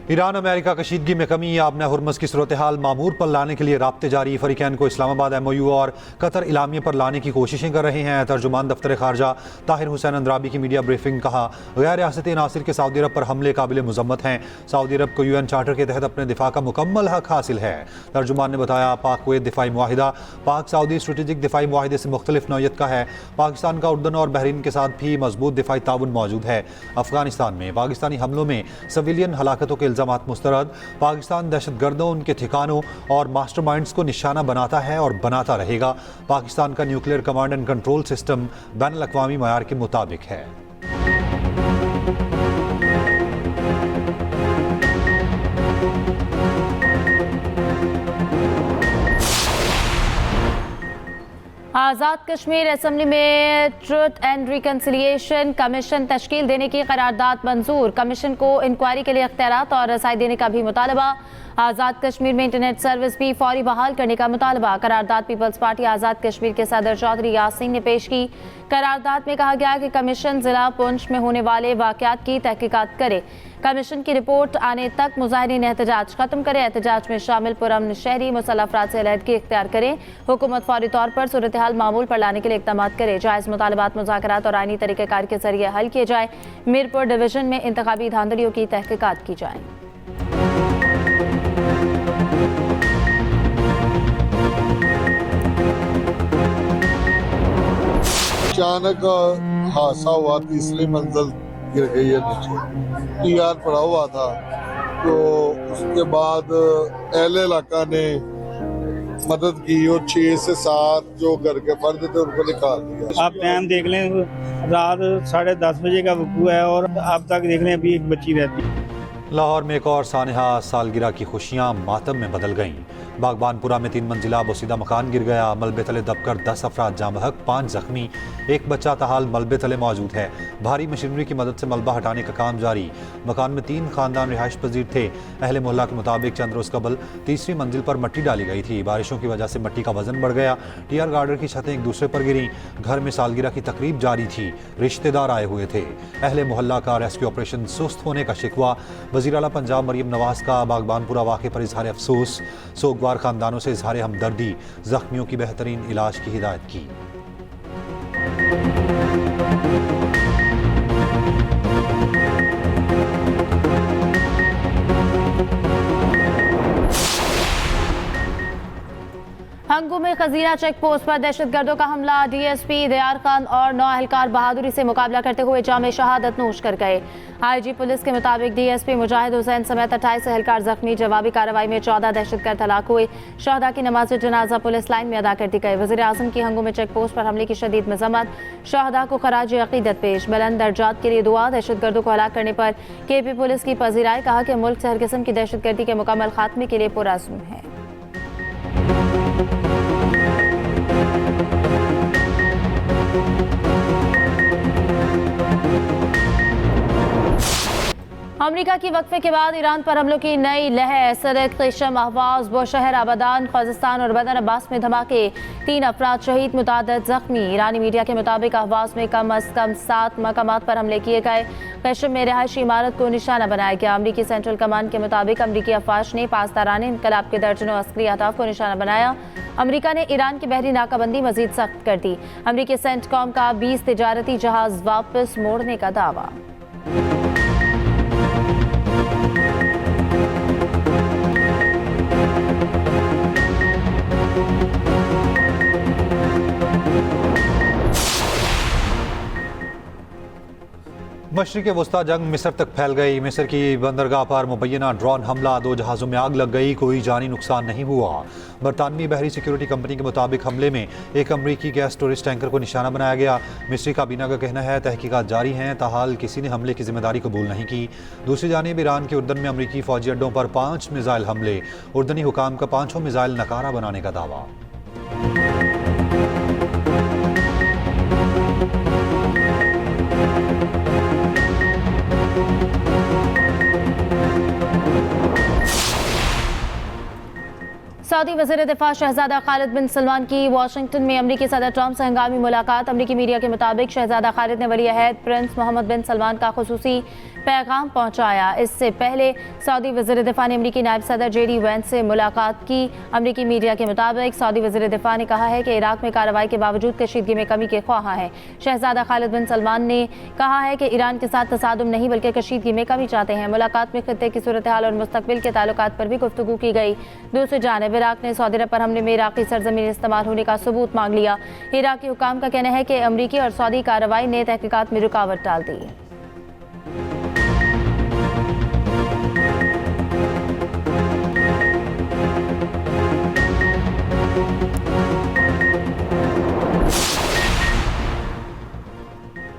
Iran America कशीदगी में कमी, आबना Hormuz की सूरत हाल मामूर पर लाने के लिए राब्ते जारी। फरीकैन को इस्लामाबाद MOU और कतर इलामिया पर लाने की कोशिशें कर रहे हैं। तर्जुमान दफ्तर खारजा ताहिर हुसैन अंद्राबी की मीडिया ब्रीफिंग, कहा गैर रियासती अनासिर के सऊदी अरब पर हमले काबिल मुजम्मत हैं। सऊदी अरब को UN चार्टर के तहत अपने दिफा का मुकम्मल हक हासिल है। तर्जुमान ने बताया पाक कुवैत दिफाई मुआहिदा पाक सऊदी स्ट्रेटेजिक दिफाई मुआहिदे से मुख्तलिफ नौयत का है। पाकिस्तान का उर्दन और बहरीन के साथ भी मजबूत दिफाई ताउन मौजूद है। अफगानिस्तान में पाकिस्तानी हमलों में सिविलियन हलाकतों के इल्जामात मुस्तरद। पाकिस्तान दहशतगर्दों, उनके ठिकानों और मास्टरमाइंड्स को निशाना बनाता है और बनाता रहेगा। पाकिस्तान का nuclear command and control system बैनुल-अक़वामी मयार के मुताबिक है। आज़ाद कश्मीर असम्बली में ट्रुथ एंड रिकन्सिलिएशन कमीशन तश्कील देने की करारदाद मंजूर। कमीशन को इंक्वायरी के लिए इख्तियारात और रसाई देने का भी मुतालबा। आज़ाद कश्मीर में इंटरनेट सर्विस भी फौरी बहाल करने का मुतालबा। करारदाद पीपल्स पार्टी आज़ाद कश्मीर के सदर चौधरी यासीन ने पेश की। करारदाद में कहा गया कि कमीशन जिला पुंछ में होने वाले वाक़यात की तहकीकात करे। कमीशन की रिपोर्ट आने तक मुजाहिरीन एहतजाज खत्म करे। एहतजाज में शामिल पुरअमन शहरी मुसल्लह अफराद से अलहदगी इख्तियार करें। हुकूमत फौरी तौर पर सूरत हाल मामूल पर लाने के लिए इक़दाम करे। जायज़ मुतालबात मुज़ाकरात और आईनी तरीक़ेकार के जरिए हल किए जाए। मीरपुर डिवीजन में इंतखाबी धांधलियों की तहकीकात की जाए। अचानक हादसा हुआ, तीसरी मंजिल गिर गई है नीचे। TR पड़ा हुआ था, तो उसके बाद अहले इलाका ने मदद की और 6 से 7 जो घर के फर्द थे उनको निकाल दिया। आप टाइम देख लें, रात 10:30 बजे का वकूआ है और अब तक देख लें अभी एक बच्ची रहती है। लाहौर में एक और सानहा सालगिरह की खुशियां मातम में बदल गईं। बागबानपुरा में 3 मंजिला बोसीदा मकान गिर गया। मलबे तले दबकर 10 अफराद जाँ बहक, 5 जख्मी। एक बच्चा ताहाल मलबे तले मौजूद है। भारी मशीनरी की मदद से मलबा हटाने का काम जारी। मकान में 3 खानदान रिहाइश पजीर थे। अहले मोहल्ला के मुताबिक चंद रोज कबल तीसरी मंजिल पर मट्टी डाली गई थी। बारिशों की वजह से मट्टी का वजन बढ़ गया। TR गार्डर की छतें एक दूसरे पर गिरी। घर में सालगिरह की तकरीब जारी थी। रिश्तेदार आए हुए थे। अहले मोहल्ला का रेस्क्यू ऑपरेशन सुस्त होने का शिकवा। वज़ीर आला पंजाब मरियम नवाज का बागबानपुरा वाक़े पर इजहार अफसोस। सोगवार खानदानों से इजहार हमदर्दी। जख्मियों की बेहतरीन इलाज की हिदायत की। हंगू में खजीना चेक पोस्ट पर दहशतगर्दों का हमला। DSP दयार खान और 9 एहलकार बहादुरी से मुकाबला करते हुए जामे शहादत नोश कर गए। IG पुलिस के मुताबिक DSP मुजाहिद हुसैन समेत 28 एहलकार जख्मी। जवाबी कार्रवाई में 14 दहशतगर्द हलाक हुए। शहदा की नमाज जनाजा पुलिस लाइन में अदा कर दी गई। वज़ीर आज़म की हंगू में चेक पोस्ट पर हमले की शदीद मजम्मत। शहदा को खराज अकीदत पेश। बुलंद दर्जात के लिए दुआ। दहशतगर्दों को हलाक करने पर KP पुलिस की पजीराई। कहा कि मुल्क से हर किस्म की दहशतगर्दी के मुकम्मल खात्मे के लिए पुरअज़्म है। अमरीका की वक्फे के बाद ईरान पर हमलों की नई लहर। सदर क़िशम, अहवाज, बुशहर, आबादान, ख़ुज़िस्तान और बंदर अब्बास में धमाके। 3 अफराद शहीद, मुतादद जख्मी। ईरानी मीडिया के मुताबिक अहवाज में कम अज़ कम 7 मकामात पर हमले किए गए। क़िशम में रिहायशी इमारत को निशाना बनाया गया। अमरीकी सेंट्रल कमांड के मुताबिक अमरीकी अफवाज ने पासदारान इनकलाब के दर्जनों अस्करी अहदाफ को निशाना बनाया। अमरीका ने ईरान की बहरी नाकाबंदी मजीद सख्त कर दी। अमरीकी सेंटकॉम का 20 तिजारती जहाज वापस मोड़ने का दावा। मशरिक़ वस्ता जंग मिस्र तक फैल गई। मिस्र की बंदरगाह पर मुबैना ड्रोन हमला। 2 जहाज़ों में आग लग गई। कोई जानी नुकसान नहीं हुआ। बरतानवी बहरी सिक्योरिटी कंपनी के मुताबिक हमले में एक अमरीकी गैस स्टोरेज टैंकर को निशाना बनाया गया। मिस्री काबीना का कहना है तहकीकात जारी हैं। ताहाल किसी ने हमले की जिम्मेदारी कबूल नहीं की। दूसरी जानिब ईरान के उर्दन में अमरीकी फौजी अड्डों पर 5 मिसाइल हमले। उर्दनी हुकाम का 5 मिसाइल नकारा बनाने का दावा। सऊदी वज़ीर दिफा शहजादा खालिद बिन सलमान की वाशिंगटन में अमरीकी सदर ट्रंप से हंगामी मुलाकात। अमरीकी मीडिया के मुताबिक शहजादा खालिद ने वली अहद प्रिंस मोहम्मद बिन सलमान का खुसूसी पैगाम पहुंचाया। इससे पहले सऊदी वज़ीर दिफा ने अमरीकी नायब सदर JD वेंस से मुलाकात की। अमरीकी मीडिया के मुताबिक सऊदी वज़ीर दिफा ने कहा है कि इराक में कार्रवाई के बावजूद कशीदगी में कमी के ख्वाहां है। शहजादा खालिद बिन सलमान ने कहा है कि ईरान के साथ तसादुम नहीं बल्कि कशीदगी में कमी चाहते हैं। मुलाकात में खित्ते की सूरत हाल और मुस्तकबिल के ताल्लुकात पर भी गुफ्तगू की गई। दूसरी जानिब इराक ने सऊदी अरब पर हमले में इराकी सरजमीन इस्तेमाल होने का सबूत मांग लिया। इराकी हुकाम का कहना है कि अमरीकी और सऊदी कार्रवाई ने तहकीकात में रुकावट डाल दी।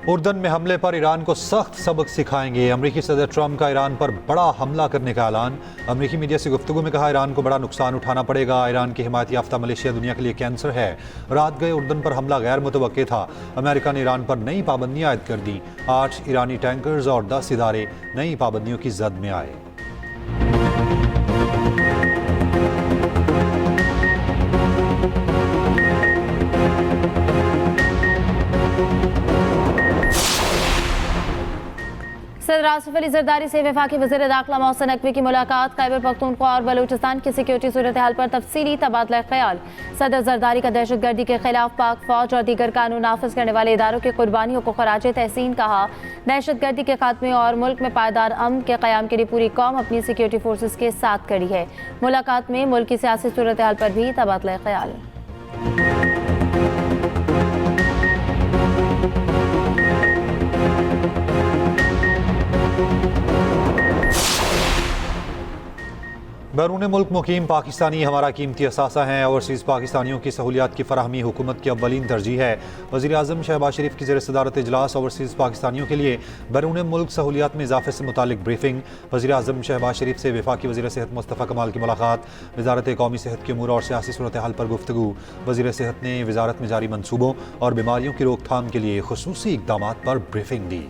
उर्दन में हमले पर ईरान को सख्त सबक सिखाएंगे। अमरीकी सदर ट्रंप का ईरान पर बड़ा हमला करने का ऐलान। अमरीकी मीडिया से गुफ्तगू में कहा ईरान को बड़ा नुकसान उठाना पड़ेगा। ईरान की हिमायत याफ्ता मलेशिया दुनिया के लिए कैंसर है। रात गए उर्दन पर हमला गैर मुतवक्के था। अमेरिका ने ईरान पर नई पाबंदियां आयद कर दी। 8 ईरानी टैंकर्स और 10 इदारे नई पाबंदियों की जद में आए। सदर आसिफ अली जरदारी से वफाकी वज़ीर दाखिला मोहसिन नकवी की मुलाकात। खैबर पख्तूनख्वा और बलूचिस्तान की सिक्योरिटी सूरत हाल पर तफसीली तबादला ख्याल। सदर जरदारी का दहशतगर्दी के खिलाफ पाक फौज और दीगर कानून नाफिज करने वाले इदारों की कुर्बानियों को खराज तहसीन कहा। दहशतगर्दी के खात्मे और मुल्क में पायदार अमन के क़याम के लिए पूरी कौम अपनी सिक्योरिटी फोर्सेज के साथ खड़ी है। मुलाकात में मुल्क की सियासी सूरत हाल पर भी तबादला ख्याल। बैरून मुल्क मुकीम पाकिस्तानी हमारा कीमती असासा हैं। ओवरसीज़ पाकिस्तानियों की सहूलियात की फराहमी हुकूमत की अव्वलीन तरजीह है। वज़ीर आज़म शहबाज शरीफ की ज़ेर सदारत इजलास ओवरसीज़ पाकिस्तानियों के लिए बैरून मुल्क सहूलियात में इजाफे से मुतालिक ब्रीफिंग। वज़ीर आज़म शहबाज शरीफ से वफाकी वज़ीर सेहत मुस्तफ़ा कमाल की मुलाकात। वज़ारत कौमी सेहत के अमूर और सियासी सूरत हाल पर गुफ्तगू। वज़ीर सेहत ने वज़ारत में जारी मनसूबों और बीमारियों की रोकथाम के लिए खुसूसी इक़दामात पर ब्रीफिंग दी।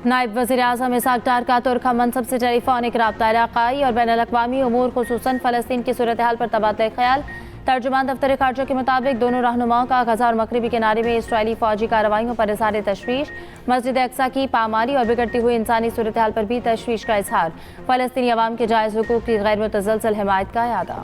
नायब वज़ीर आज़म इसहाक़ डार का तुर्क मनसब से टेलीफोनिक रब्ता इलाक़ाई और बैनुल-अक़वामी उमूर खुसूसन फ़लस्तीन की सूरत हाल पर तबादला ख्याल। तर्जुमान दफ्तर खारजा के मुताबिक दोनों रहनुमाओं का गज़ा और मगरिबी किनारे में इसराइली फ़ौजी कार्रवाइयों पर इज़हार तशवीश। मस्जिद अक्सा की पामाली और बिगड़ती हुई इंसानी सूरत हाल पर भी तशवीश का इजहार। फ़लस्तीनी अवाम के जायज़ हुकूक़ की गैर मुतज़लज़ल हिमायत का यादा।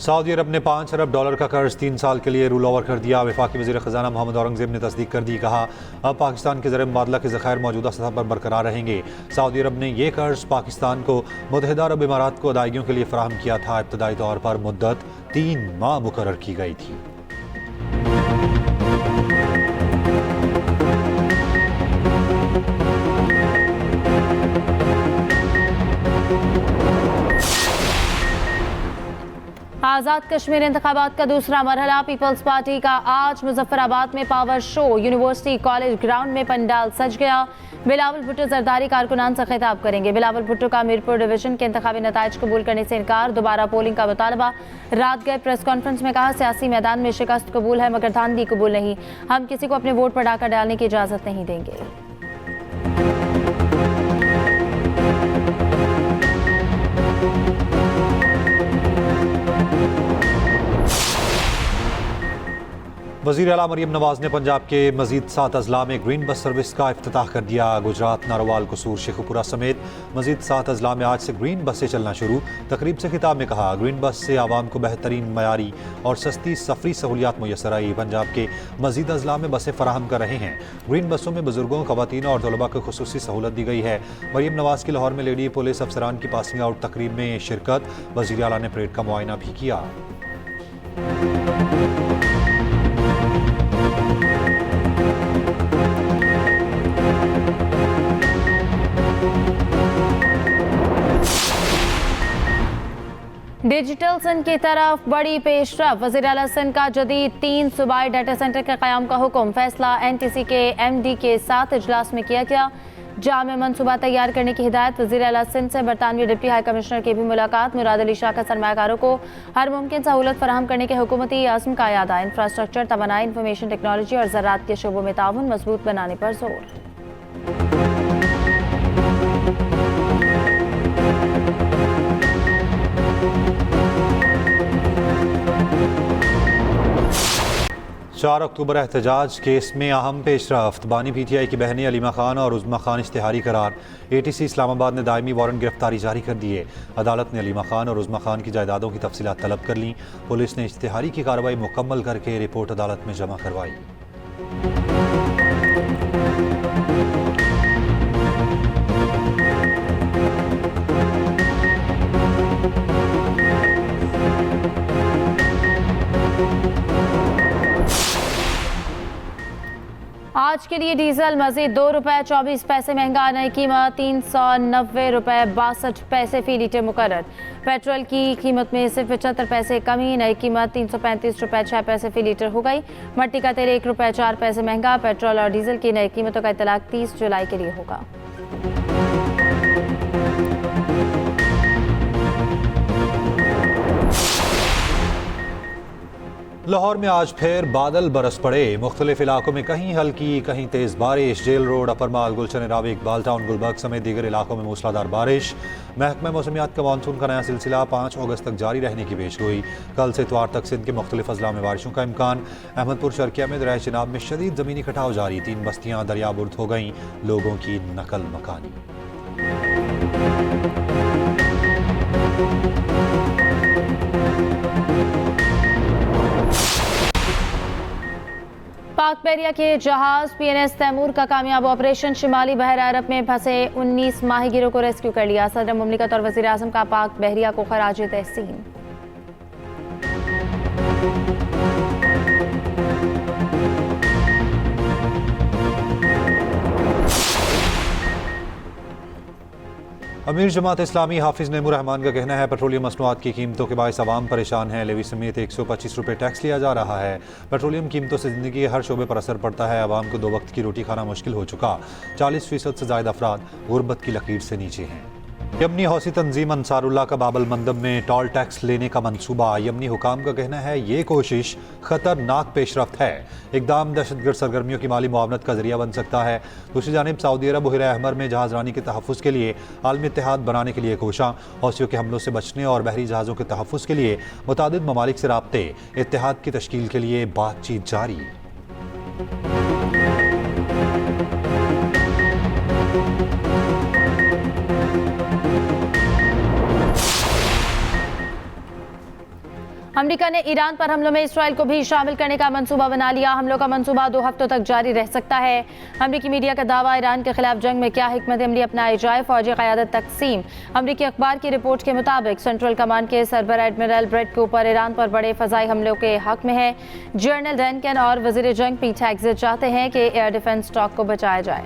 सऊदी अरब ने $5 अरब का कर्ज 3 साल के लिए रूल ओवर कर दिया। वफाकी वज़ीर ख़जाना मोहम्मद औरंगज़ेब ने तस्दीक कर दी। कहा अब पाकिस्तान के ज़र मुबादला के ज़खायर मौजूदा सतह पर बरकरार रहेंगे। सऊदी अरब ने यह कर्ज पाकिस्तान को मुत्तहिदा अरब इमारात को अदायगियों के लिए फराहम किया था। इब्तदाई तौर पर मुद्दत 3 माह मुकर्रर की गई थी। आज़ाद कश्मीर इंतखाबात का दूसरा मरहला। पीपल्स पार्टी का आज मुजफ्फराबाद में power show. University college ground में पंडाल सज गया। बिलावल भुट्टो जरदारी कारकुनान से खिताब करेंगे। बिलावल भुट्टो का मीरपुर डिवीजन के इंतखाबी नताइज कबूल करने से इनकार। दोबारा पोलिंग का मुतालबा। रात गए प्रेस कॉन्फ्रेंस में कहा सियासी मैदान में शिकस्त कबूल है मगर धांधली कबूल नहीं। हम किसी को अपने वोट पर डाका डालने की इजाज़त नहीं देंगे। वज़ीर आला मरीम नवाज ने पंजाब के मजीद 7 अजला में ग्रीन बस सर्विस का इफ्तिताह कर दिया। गुजरात, नारोवाल, कसूर, शेखुपुरा समेत मजीद 7 अजला में आज से ग्रीन बसें चलना शुरू। तकरीब से खिताब में कहा ग्रीन बस से आवाम को बेहतरीन मयारी और सस्ती सफरी सहूलियात मुयसर आई। पंजाब के मजीद अजला में बसें फराहम कर रहे हैं। ग्रीन बसों में बुजुर्गों, खवातीन और तलबा को खुसूसी सहूलत दी गई है। मरीम नवाज की लाहौर में लेडी पुलिस अफसरान की पासिंग आउट तकरीब में शिरकत। वज़ीर आला ने परेड का मुआयना भी किया। डिजिटल सिंध की तरफ बड़ी पेशरफ। वज़ीर आला सिंध का जदीद 3 सूबाई डाटा सेंटर के क़याम का हुक्म। फैसला NTC के MD के साथ इजलास में किया गया। जामे मनसूबा तैयार करने की हिदायत। वज़ीर आला सिंध से बरतानवी डिप्टी हाई कमिश्नर की भी मुलाकात। मुराद अली शाह का सरमायाकारों को हर मुमकिन सहूलत फराहम करने के हुकूमती आज़म का यादा। इंफ्रास्ट्रक्चर, तवानाई, इंफॉर्मेशन टेक्नोलॉजी और ज़राअत के शोबों में ताउन मजबूत बनाने पर जोर। चार अक्टूबर एहतजाज केस में अहम पेशरफ्त। बानी PTI की बहनें अलीमा खान और उज़्मा खान इश्तिहारी करार। ATC इस्लामाबाद ने दायमी वारंट गिरफ्तारी जारी कर दिए। अदालत ने अलीमा खान और उज़्मा खान की जायदादों की तफसीलात तलब कर लीं। पुलिस ने इश्तिहारी की कार्रवाई मुकम्मल करके रिपोर्ट अदालत में जमा करवाई। आज के लिए डीजल मजीद ₹2.24 महंगा। नई कीमत ₹390.62 फी लीटर मुकर्रर। पेट्रोल की कीमत में सिर्फ 75 पैसे कमी। नई कीमत ₹335.6 फी लीटर हो गई। मट्टी का तेल ₹1.04 महंगा। पेट्रोल और डीजल की नई कीमतों का इतलाक 30 जुलाई के लिए होगा। लाहौर में आज फिर बादल बरस पड़े। मुख्तलिफ इलाकों में कहीं हल्की कहीं तेज बारिश। जेल रोड, अपर माल, गुलशन रावी, इकबाल टाउन, गुलबर्ग समेत दीगर इलाकों में मूसलाधार बारिश। महकमा मौसमियात का मानसून का नया सिलसिला 5 अगस्त तक जारी रहने की पेशगोई। कल से इतवार तक सिंध के मुख्तलिफ अजला में बारिशों का इम्कान। अहमदपुर शर्किया में दरिया चिनाब में शदीद ज़मीनी कटाव जारी। 3 बस्तियाँ दरियाबुर्द हो गईं। लोगों की नकल मकानी। पाक बहरिया के जहाज PNS तैमूर का कामयाब ऑपरेशन। शिमाली बहर अरब में फंसे 19 माहीगीरों को रेस्क्यू कर लिया। सदर मुमलिकत और वज़ीर आज़म का पाक बहरिया को खराज तहसीन। अमीर जमात इस्लामी हाफिज नेमूर रहमान का कहना है पेट्रोलियम मसनूआत की कीमतों के बायस आवाम परेशान है। लेवी समेत 125 रुपये टैक्स लिया जा रहा है। पेट्रोलियम कीमतों से ज़िंदगी के हर शोबे पर असर पड़ता है। आवाम को 2 वक्त की रोटी खाना मुश्किल हो चुका। 40% से ज़ायद अफराद गुर्बत की लकीर से नीचे हैं। यमनी हौसी तंजीम अंसारुल्लाह का बाबल मंदब में टोल टैक्स लेने का मंसूबा। यमनी हुकाम का कहना है ये कोशिश खतरनाक पेशरफ्त है। इकदाम दहशतगर्द सरगर्मियों की माली मुआवनत का जरिया बन सकता है। दूसरी जानिब सऊदी अरब बहर अहमर में जहाज़रानी के तहफ़्फ़ुज़ के लिए आलमी इत्तेहाद बनाने के लिए कोशां। हौसियों के हमलों से बचने और बहरी जहाज़ों के तहफ़्फ़ुज़ के लिए मुतादिद ममालिक से राब्ते। इत्तेहाद की तश्कील के लिए बातचीत जारी। अमेरिका ने ईरान पर हमलों में इसराइल को भी शामिल करने का मंसूबा बना लिया। हमलों का मंसूबा 2 हफ्तों तक जारी रह सकता है। अमेरिकी मीडिया का दावा, ईरान के खिलाफ जंग में क्या हिकमत अमली अपनाई जाए, फौजी क़यादत तकसीम। अमेरिकी अखबार की रिपोर्ट के मुताबिक सेंट्रल कमांड के सरबराह एडमिरल ब्रेट कूपर ईरान पर बड़े फ़ज़ाई हमलों के हक में है। जनरल डैनकन और वज़ीर जंग पीट हेग्सेट चाहते हैं कि एयर डिफेंस स्टॉक को बचाया जाए।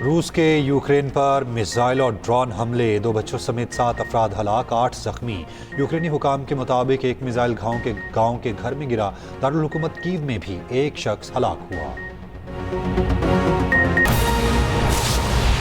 रूस के यूक्रेन पर मिसाइल और ड्रोन हमले। 2 बच्चों समेत 7 अफराद हलाक, 8 जख्मी। यूक्रेनी हुकाम के मुताबिक एक मिसाइल गांव के घर में गिरा। दारुल हुकूमत कीव में भी एक शख्स हलाक हुआ।